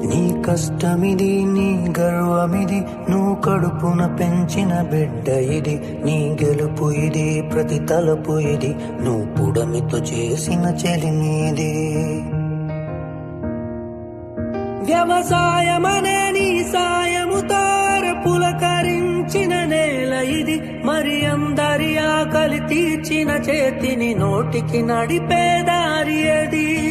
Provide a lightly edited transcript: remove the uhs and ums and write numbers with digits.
నీ కష్టమిది, నీ గర్వమిది, నువ్వు కడుపున పెంచిన బిడ్డ ఇది. నీ గెలుపు ఇది, ప్రతి తలపు ఇది, నువ్వు పుడమితో చేసిన చెలిమీది. వ్యవసాయమనే నీ సాయముతో పులకరించిన నేల ఇది. మరి అందరి ఆకలి తీర్చిన చేతిని నోటికి నడిపేదారి అది.